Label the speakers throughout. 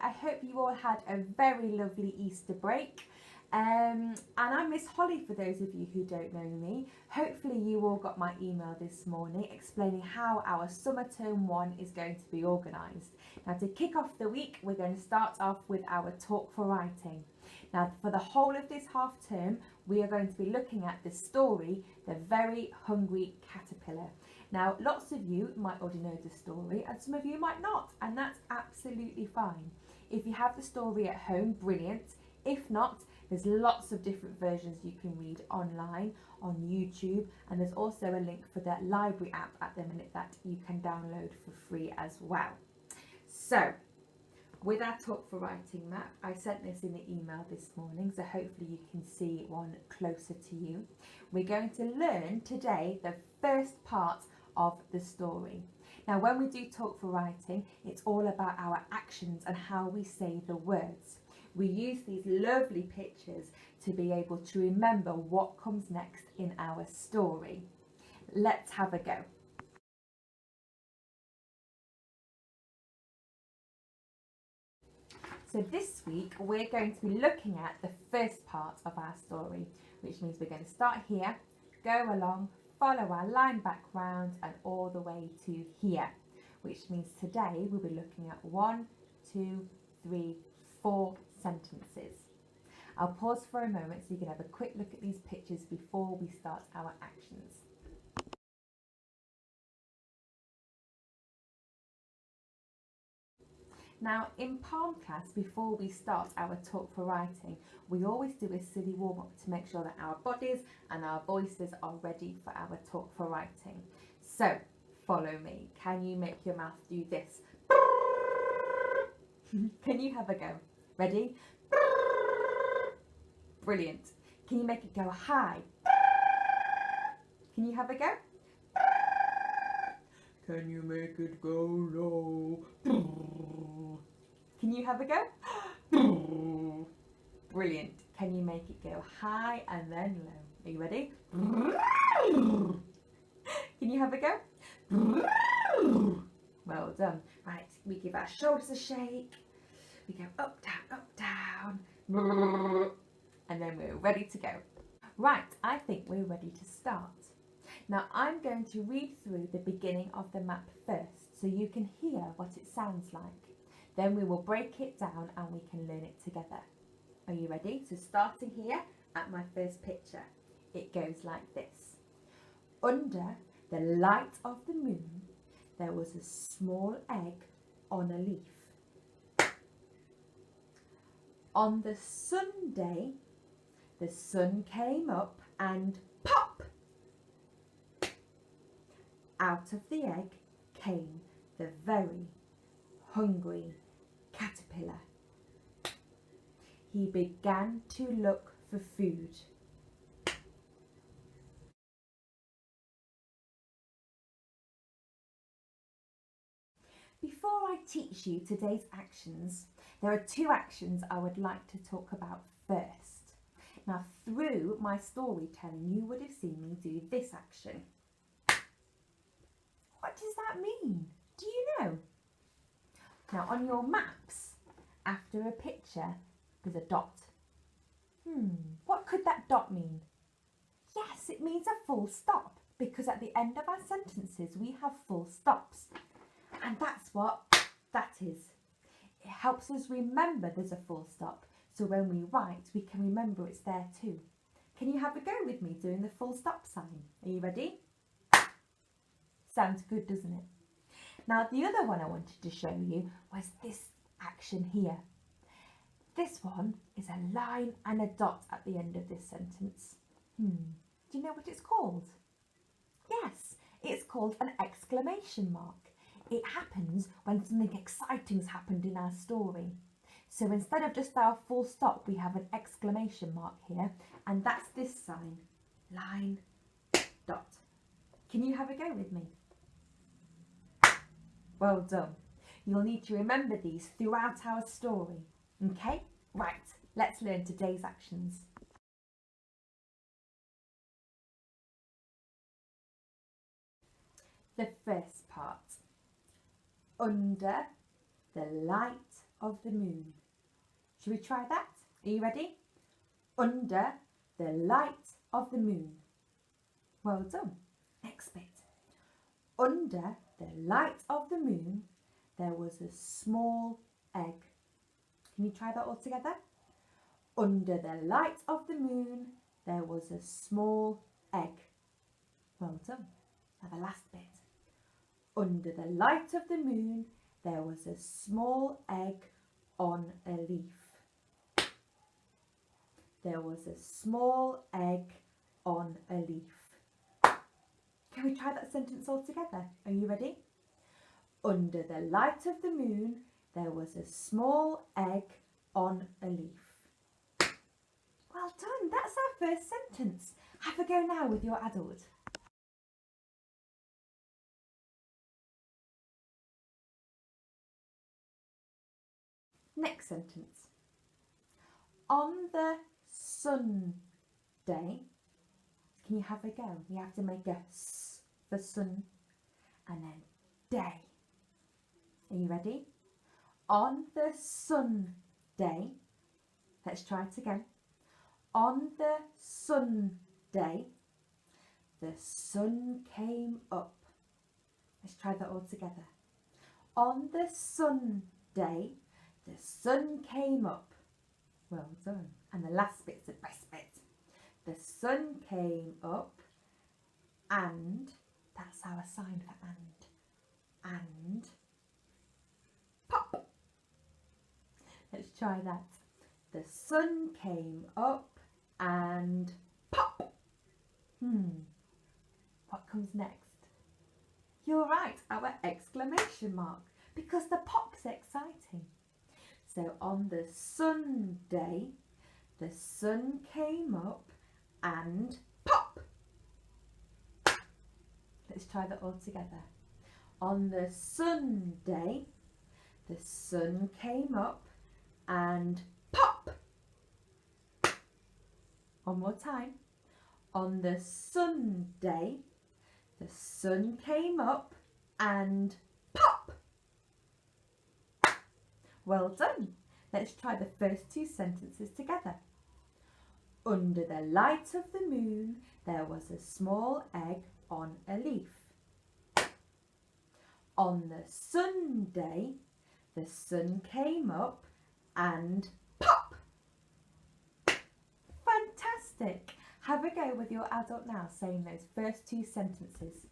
Speaker 1: I hope you all had a very lovely Easter break. And I'm Miss Holly for those of you who don't know me. Hopefully you all got my email this morning explaining how our summer term 1 is going to be organised. Now, to kick off the week, we're going to start off with our Talk for Writing. Now, for the whole of this half term, we are going to be looking at the story, The Very Hungry Caterpillar. Now, lots of you might already know the story and some of you might not, and that's absolutely fine. If you have the story at home, brilliant. If not, there's lots of different versions you can read online, on YouTube, and there's also a link for the library app at the minute that you can download for free as well. So, with our Talk for Writing map, I sent this in the email this morning, so hopefully you can see one closer to you. We're going to learn today the first part of the story. Now, when we do Talk for Writing, it's all about our actions and how we say the words. We use these lovely pictures to be able to remember what comes next in our story. Let's have a go. So this week we're going to be looking at the first part of our story, which means we're going to start here, go along, follow our line back round and all the way to here, which means today we'll be looking at 1, 2, 3, 4 sentences. I'll pause for a moment so you can have a quick look at these pictures before we start our actions. Now, in Palm class, before we start our Talk for Writing, we always do a silly warm-up to make sure that our bodies and our voices are ready for our Talk for Writing. So, follow me. Can you make your mouth do this? Can you have a go? Ready? Brilliant. Can you make it go high? Can you have a go? Can you make it go low? Can you have a go? Brilliant. Can you make it go high and then low? Are you ready? Can you have a go? Well done. Right, we give our shoulders a shake. We go up, down, and then we're ready to go. Right, I think we're ready to start. Now, I'm going to read through the beginning of the map first so you can hear what it sounds like. Then we will break it down and we can learn it together. Are you ready? So starting here at my first picture, it goes like this. Under the light of the moon, there was a small egg on a leaf. On the Sunday, the sun came up and pop! Out of the egg came the very hungry caterpillar. He began to look for food. Before I teach you today's actions, there are 2 actions I would like to talk about first. Now, through my storytelling, you would have seen me do this action. What does that mean? Do you know? Now, on your maps, after a picture, there's a dot. What could that dot mean? Yes, it means a full stop, because at the end of our sentences, we have full stops. And that's what that is. It helps us remember there's a full stop, so when we write, we can remember it's there too. Can you have a go with me doing the full stop sign? Are you ready? Sounds good, doesn't it? Now, the other one I wanted to show you was this action here. This one is a line and a dot at the end of this sentence. Do you know what it's called? Yes, it's called an exclamation mark. It happens when something exciting's happened in our story. So instead of just our full stop, we have an exclamation mark here, and that's this sign, line, dot. Can you have a go with me? Well done. You'll need to remember these throughout our story. Okay? Right, let's learn today's actions. The first part. Under the light of the moon. Should we try that? Are you ready? Under the light of the moon. Well done. Next bit. Under the light of the moon, there was a small egg. Can you try that all together? Under the light of the moon, there was a small egg. Well done. Now the last bit. Under the light of the moon, there was a small egg on a leaf. There was a small egg on a leaf. Can we try that sentence all together? Are you ready? Under the light of the moon, there was a small egg on a leaf. Well done, that's our first sentence. Have a go now with your adult. Next sentence. On the Sunday, can you have a go? You have to make a S for sun and then day. Are you ready? On the Sunday, let's try it again. On the Sunday, the sun came up. Let's try that all together. On the Sunday, the sun came up. Well done. And the last bit's the best bit. The sun came up and, that's our sign for and pop. Let's try that. The sun came up and pop. What comes next? You're right, our exclamation mark, because the pop's exciting. So on the Sunday, the sun came up and pop. Let's try that all together. On the Sunday, the sun came up and pop. One more time. On the Sunday, the sun came up and pop. Well done. Let's try the first two sentences together. Under the light of the moon, there was a small egg on a leaf. On the Sunday, the sun came up and pop. Fantastic. Have a go with your adult now saying those first two sentences.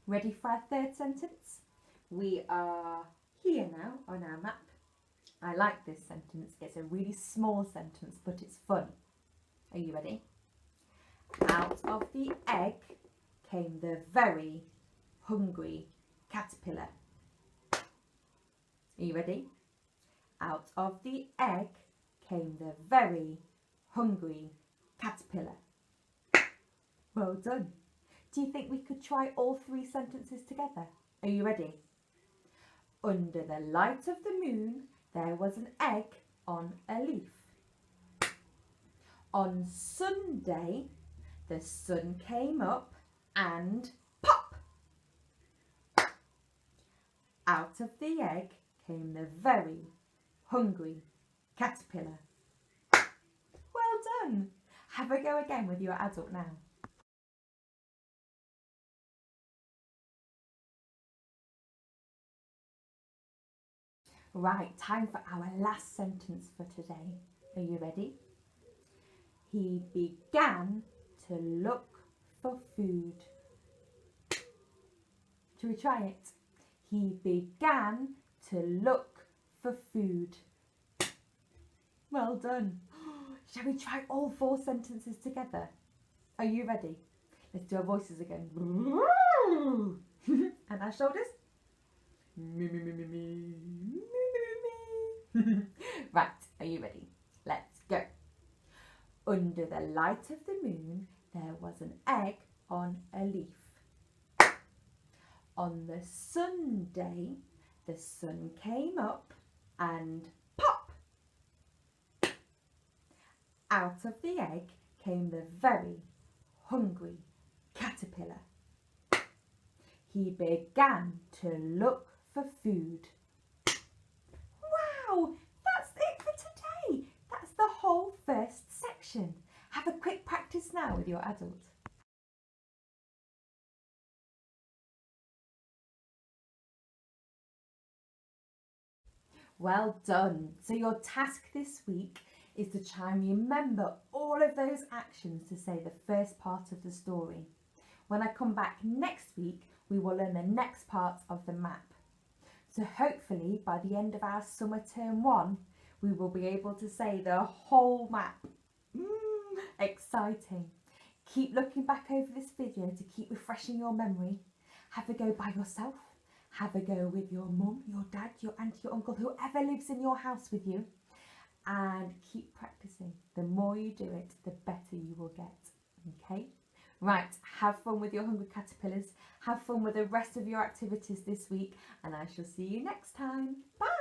Speaker 1: Ready for our third sentence? We are here now on our map. I like this sentence. It's a really small sentence, but it's fun. Are you ready? Out of the egg came the very hungry caterpillar. Are you ready? Out of the egg came the very hungry caterpillar. Well done. Do you think we could try all three sentences together? Are you ready? Under the light of the moon, there was an egg on a leaf. On Sunday, the sun came up and pop! Out of the egg came the very hungry caterpillar. Well done! Have a go again with your adult now. Right, time for our last sentence for today. Are you ready? He began to look for food. Shall we try it? He began to look for food. Well done. Shall we try all four sentences together? Are you ready? Let's do our voices again. And our shoulders. Right, are you ready? Let's go. Under the light of the moon, there was an egg on a leaf. On the Sunday, the sun came up and pop! Out of the egg came the very hungry caterpillar. caterpillar. He began to look for food. Wow, that's it for today. That's the whole first section. Have a quick practice now with your adult. Well done. So your task this week is to try and remember all of those actions to say the first part of the story. When I come back next week, we will learn the next part of the map. So hopefully by the end of our summer term 1, we will be able to say the whole map. Exciting. Keep looking back over this video to keep refreshing your memory. Have a go by yourself. Have a go with your mum, your dad, your auntie, your uncle, whoever lives in your house with you. And keep practicing. The more you do it, the better you will get. Okay? Right, have fun with your hungry caterpillars. Have fun with the rest of your activities this week. And I shall see you next time. Bye!